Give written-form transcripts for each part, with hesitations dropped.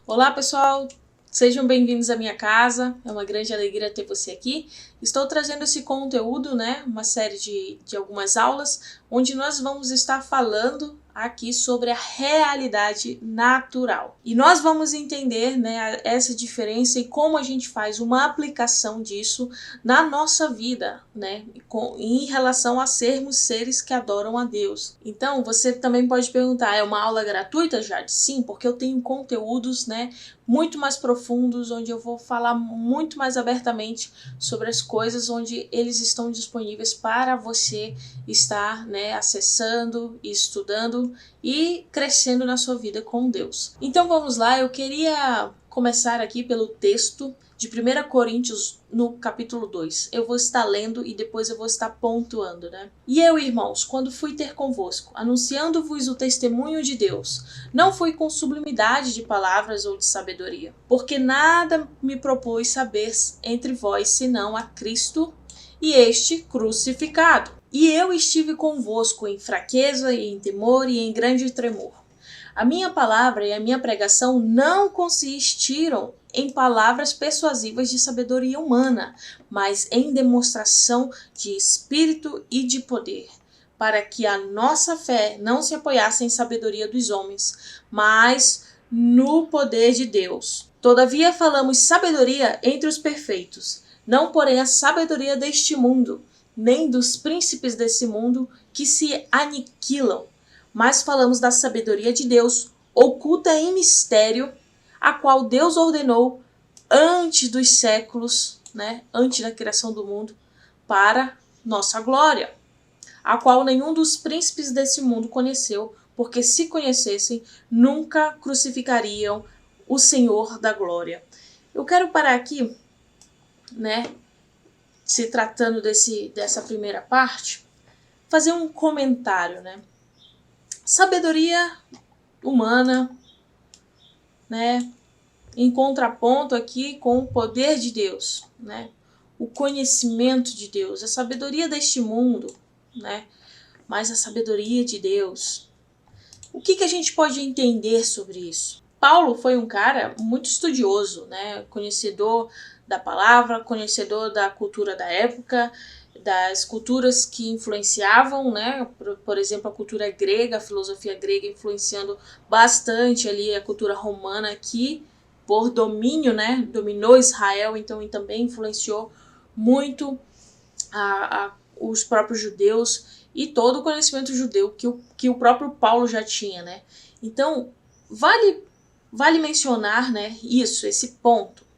Olá, pessoal! Sejam bem-vindos à minha casa. É uma grande alegria ter você aqui. Estou trazendo esse conteúdo, uma série de algumas aulas, onde nós vamos estar falando aqui sobre a realidade natural. E nós vamos entender, essa diferença e como a gente faz uma aplicação disso na nossa vida, em relação a sermos seres que adoram a Deus. Então, você também pode perguntar, é uma aula gratuita, Jade? Sim, porque eu tenho conteúdos, muito mais profundos, onde eu vou falar muito mais abertamente sobre as coisas, onde eles estão disponíveis para você estar, acessando, estudando e crescendo na sua vida com Deus. Então vamos lá, eu queria começar aqui pelo texto de 1 Coríntios, no capítulo 2. Eu vou estar lendo e depois eu vou estar pontuando, E eu, irmãos, quando fui ter convosco, anunciando-vos o testemunho de Deus, não fui com sublimidade de palavras ou de sabedoria, porque nada me propus saber entre vós, senão a Cristo e este crucificado. E eu estive convosco em fraqueza e em temor e em grande tremor. A minha palavra e a minha pregação não consistiram em palavras persuasivas de sabedoria humana, mas em demonstração de espírito e de poder, para que a nossa fé não se apoiasse em sabedoria dos homens, mas no poder de Deus. Todavia falamos sabedoria entre os perfeitos, não porém a sabedoria deste mundo, nem dos príncipes desse mundo que se aniquilam, mas falamos da sabedoria de Deus, oculta em mistério, a qual Deus ordenou antes dos séculos, antes da criação do mundo, para nossa glória, a qual nenhum dos príncipes desse mundo conheceu, porque se conhecessem, nunca crucificariam o Senhor da glória. Eu quero parar aqui, se tratando dessa primeira parte, fazer um comentário, Sabedoria humana, em contraponto aqui com o poder de Deus, o conhecimento de Deus, a sabedoria deste mundo, mas a sabedoria de Deus. O que a gente pode entender sobre isso? Paulo foi um cara muito estudioso, conhecedor da palavra, conhecedor da cultura da época, das culturas que influenciavam, por exemplo, a cultura grega, a filosofia grega influenciando bastante ali a cultura romana, que por domínio, dominou Israel, então e também influenciou muito os próprios judeus e todo o conhecimento judeu que o próprio Paulo já tinha, Então, vale mencionar, esse ponto,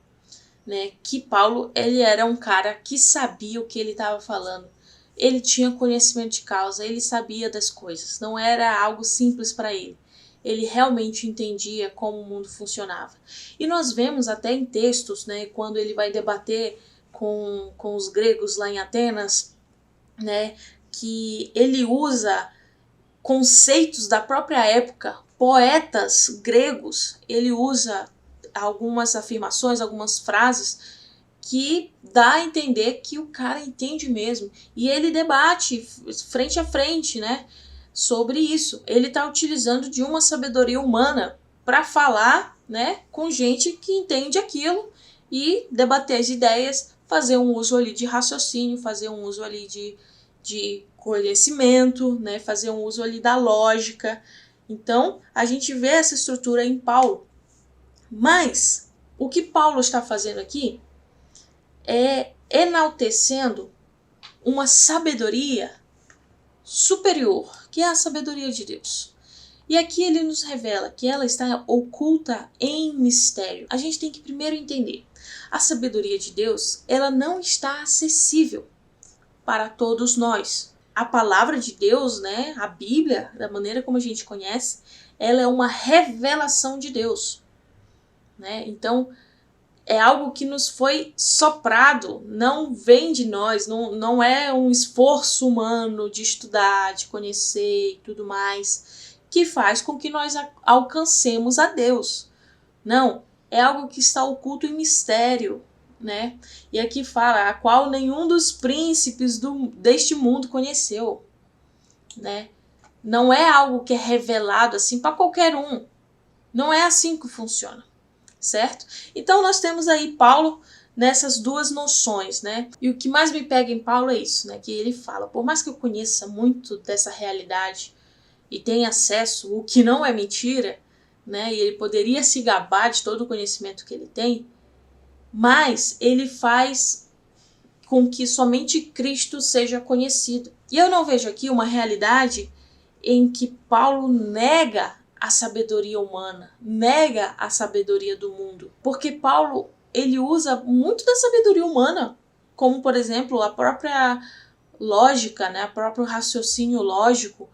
que Paulo, ele era um cara que sabia o que ele estava falando. Ele tinha conhecimento de causa, ele sabia das coisas, não era algo simples para ele. Ele realmente entendia como o mundo funcionava. E nós vemos até em textos, quando ele vai debater com os gregos lá em Atenas, que ele usa conceitos da própria época, poetas gregos, ele usa algumas afirmações, algumas frases que dá a entender que o cara entende mesmo. E ele debate frente a frente, sobre isso. Ele está utilizando de uma sabedoria humana para falar, com gente que entende aquilo e debater as ideias, fazer um uso ali de raciocínio, fazer um uso ali de conhecimento, fazer um uso ali da lógica. Então, a gente vê essa estrutura em Paulo. Mas o que Paulo está fazendo aqui é enaltecendo uma sabedoria superior, que é a sabedoria de Deus. E aqui ele nos revela que ela está oculta em mistério. A gente tem que primeiro entender, a sabedoria de Deus, ela não está acessível para todos nós. A palavra de Deus, a Bíblia, da maneira como a gente conhece, ela é uma revelação de Deus. Então, é algo que nos foi soprado, não vem de nós, não é um esforço humano de estudar, de conhecer e tudo mais, que faz com que nós alcancemos a Deus. Não, é algo que está oculto em mistério, E aqui fala, a qual nenhum dos príncipes deste mundo conheceu, Não é algo que é revelado assim para qualquer um. Não é assim que funciona. certo? Então nós temos aí Paulo nessas duas noções, né? E o que mais me pega em Paulo é isso, né? Que ele fala, por mais que eu conheça muito dessa realidade e tenha acesso, o que não é mentira, né? E ele poderia se gabar de todo o conhecimento que ele tem, mas ele faz com que somente Cristo seja conhecido. E eu não vejo aqui uma realidade em que Paulo nega a sabedoria humana, nega a sabedoria do mundo, porque Paulo ele usa muito da sabedoria humana, como por exemplo a própria lógica, né, o próprio raciocínio lógico,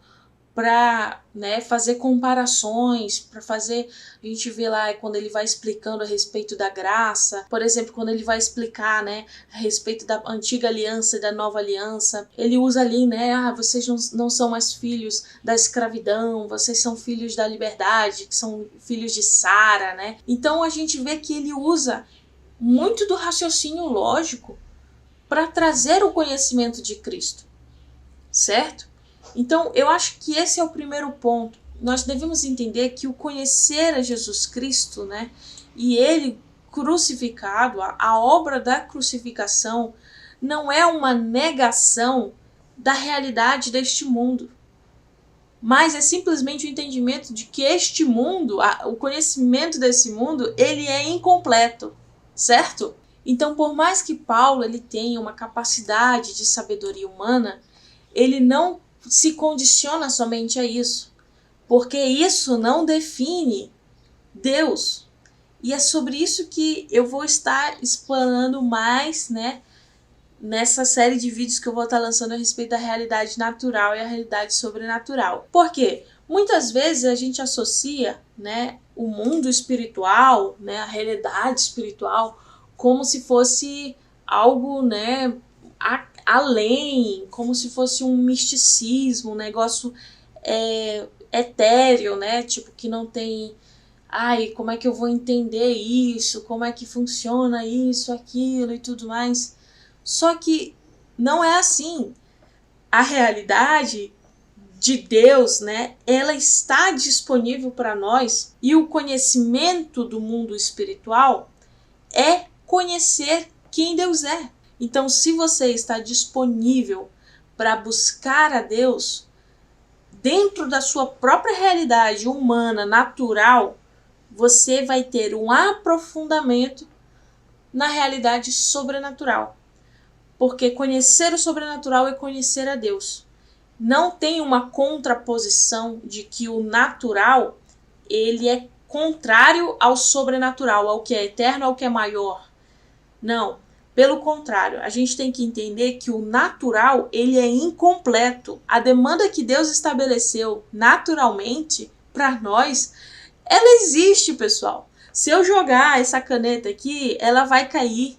para, né, fazer comparações, para fazer, a gente vê lá quando ele vai explicando a respeito da graça, por exemplo, quando ele vai explicar, né, a respeito da antiga aliança e da nova aliança, ele usa ali, né, vocês não são mais filhos da escravidão, vocês são filhos da liberdade, que são filhos de Sara, né? Então a gente vê que ele usa muito do raciocínio lógico para trazer o conhecimento de Cristo, certo? Então, eu acho que esse é o primeiro ponto. Nós devemos entender que o conhecer a Jesus Cristo, né, e ele crucificado, a obra da crucificação, não é uma negação da realidade deste mundo, mas é simplesmente o entendimento de que este mundo, o conhecimento desse mundo, ele é incompleto, certo? Então, por mais que Paulo ele tenha uma capacidade de sabedoria humana, ele não se condiciona somente a isso, porque isso não define Deus. E é sobre isso que eu vou estar explanando mais, né, nessa série de vídeos que eu vou estar lançando a respeito da realidade natural e a realidade sobrenatural. Por quê? Muitas vezes a gente associa, né, o mundo espiritual, né, a realidade espiritual, como se fosse algo, né, além, como se fosse um misticismo, um negócio etéreo, né? Tipo, que não tem... Ai, como é que eu vou entender isso? Como é que funciona isso, aquilo e tudo mais? Só que não é assim. A realidade de Deus, né? Ela está disponível para nós, e o conhecimento do mundo espiritual é conhecer quem Deus é. Então, se você está disponível para buscar a Deus dentro da sua própria realidade humana, natural, você vai ter um aprofundamento na realidade sobrenatural. Porque conhecer o sobrenatural é conhecer a Deus. Não tem uma contraposição de que o natural ele é contrário ao sobrenatural, ao que é eterno, ao que é maior. Não. Pelo contrário, a gente tem que entender que o natural ele é incompleto. A demanda que Deus estabeleceu naturalmente para nós, ela existe, pessoal. Se eu jogar essa caneta aqui, ela vai cair.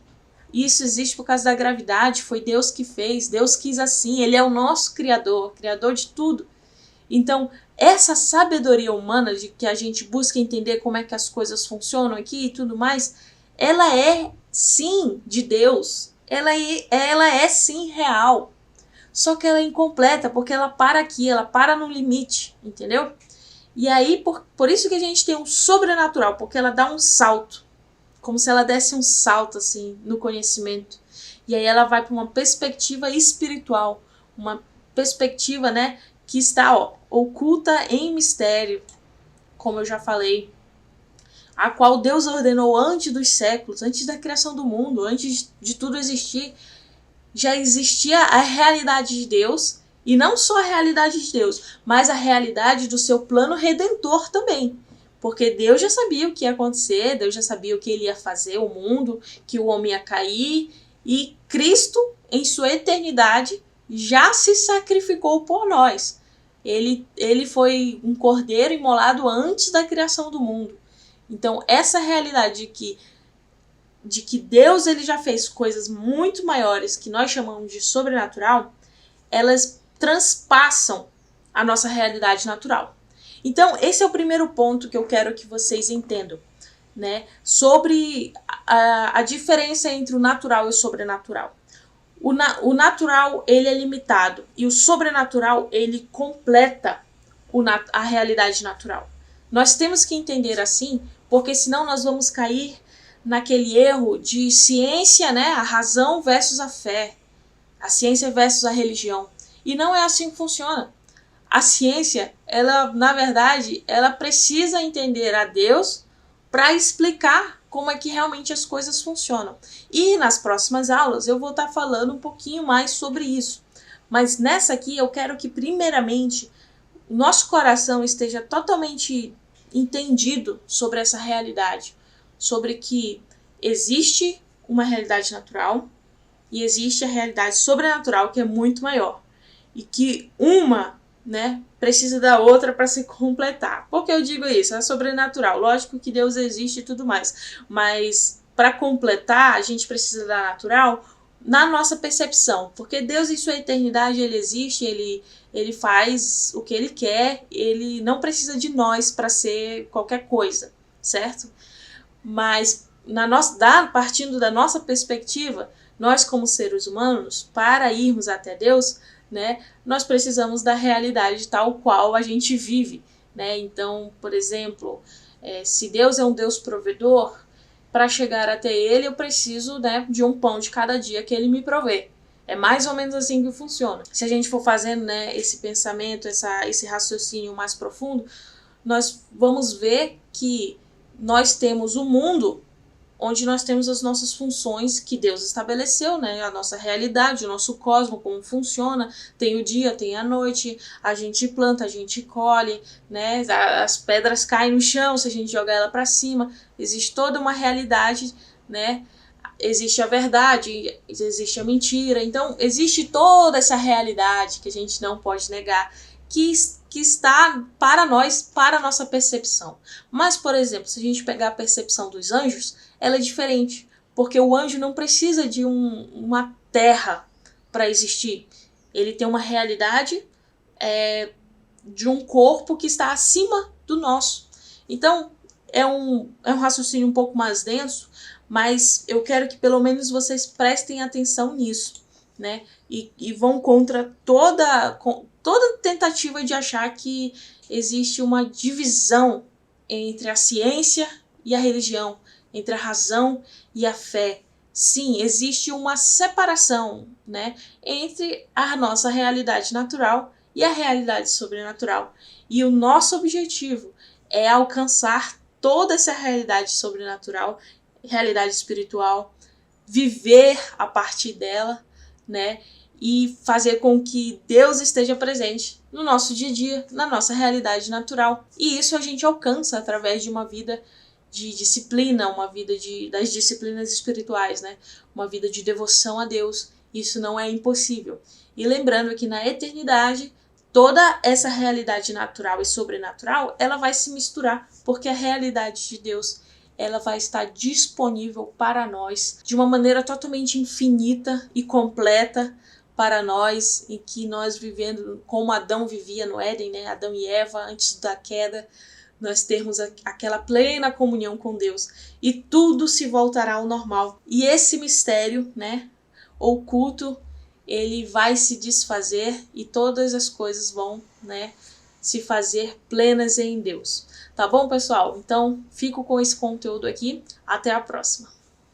Isso existe por causa da gravidade, foi Deus que fez, Deus quis assim, Ele é o nosso Criador, Criador de tudo. Então, essa sabedoria humana de que a gente busca entender como é que as coisas funcionam aqui e tudo mais, ela é sim de Deus, ela é sim real, só que ela é incompleta porque ela para aqui, ela para no limite, entendeu? E aí, por isso que a gente tem um sobrenatural, porque ela dá um salto, como se ela desse um salto assim no conhecimento, e aí ela vai para uma perspectiva espiritual, uma perspectiva, né, que está oculta em mistério, como eu já falei, a qual Deus ordenou antes dos séculos, antes da criação do mundo, antes de tudo existir, já existia a realidade de Deus, e não só a realidade de Deus, mas a realidade do seu plano redentor também. Porque Deus já sabia o que ia acontecer, Deus já sabia o que ele ia fazer, o mundo, que o homem ia cair, e Cristo, em sua eternidade, já se sacrificou por nós. Ele foi um cordeiro imolado antes da criação do mundo. Então, essa realidade de que Deus ele já fez coisas muito maiores, que nós chamamos de sobrenatural, elas transpassam a nossa realidade natural. Então, esse é o primeiro ponto que eu quero que vocês entendam, né? Sobre a diferença entre o natural e o sobrenatural. O natural, ele é limitado, e o sobrenatural, ele completa a realidade natural. Nós temos que entender assim, porque senão nós vamos cair naquele erro de ciência, né, a razão versus a fé, a ciência versus a religião. E não é assim que funciona. A ciência, ela, na verdade, ela precisa entender a Deus para explicar como é que realmente as coisas funcionam. E nas próximas aulas eu vou estar falando um pouquinho mais sobre isso. Mas nessa aqui eu quero que primeiramente o nosso coração esteja totalmente entendido sobre essa realidade, sobre que existe uma realidade natural e existe a realidade sobrenatural, que é muito maior, e que uma, né, precisa da outra para se completar. Por que eu digo isso? É sobrenatural. Lógico que Deus existe e tudo mais, mas para completar a gente precisa da natural na nossa percepção, porque Deus em sua eternidade ele existe, ele faz o que ele quer, ele não precisa de nós para ser qualquer coisa, certo? Mas partindo da nossa perspectiva, nós como seres humanos, para irmos até Deus, né, nós precisamos da realidade tal qual a gente vive, né? Então, por exemplo, se Deus é um Deus provedor, para chegar até ele eu preciso, né, de um pão de cada dia que ele me provê. É mais ou menos assim que funciona. Se a gente for fazendo, né, esse pensamento, esse raciocínio mais profundo, nós vamos ver que nós temos o mundo onde nós temos as nossas funções que Deus estabeleceu, né? A nossa realidade, o nosso cosmos, como funciona. Tem o dia, tem a noite, a gente planta, a gente colhe, né? As pedras caem no chão se a gente jogar ela para cima. Existe toda uma realidade, né? Existe a verdade, existe a mentira. Então, existe toda essa realidade que a gente não pode negar, que está para nós, para a nossa percepção. Mas, por exemplo, se a gente pegar a percepção dos anjos, ela é diferente, porque o anjo não precisa de uma terra para existir. Ele tem uma realidade de um corpo que está acima do nosso. Então, é um raciocínio um pouco mais denso, mas eu quero que pelo menos vocês prestem atenção nisso, né? E vão contra toda tentativa de achar que existe uma divisão entre a ciência e a religião, entre a razão e a fé. Sim, existe uma separação, né, entre a nossa realidade natural e a realidade sobrenatural. E o nosso objetivo é alcançar toda essa realidade sobrenatural, realidade espiritual, viver a partir dela, né, e fazer com que Deus esteja presente no nosso dia a dia, na nossa realidade natural. E isso a gente alcança através de uma vida de disciplina, uma vida das disciplinas espirituais, né? Uma vida de devoção a Deus. Isso não é impossível. E lembrando que na eternidade, toda essa realidade natural e sobrenatural, ela vai se misturar, porque a realidade de Deus, ela vai estar disponível para nós de uma maneira totalmente infinita e completa para nós, em que nós vivendo como Adão vivia no Éden, né? Adão e Eva, antes da queda, nós termos aquela plena comunhão com Deus e tudo se voltará ao normal. E esse mistério, né, oculto, ele vai se desfazer e todas as coisas vão, né, se fazer plenas em Deus. Tá bom, pessoal? Então, fico com esse conteúdo aqui. Até a próxima.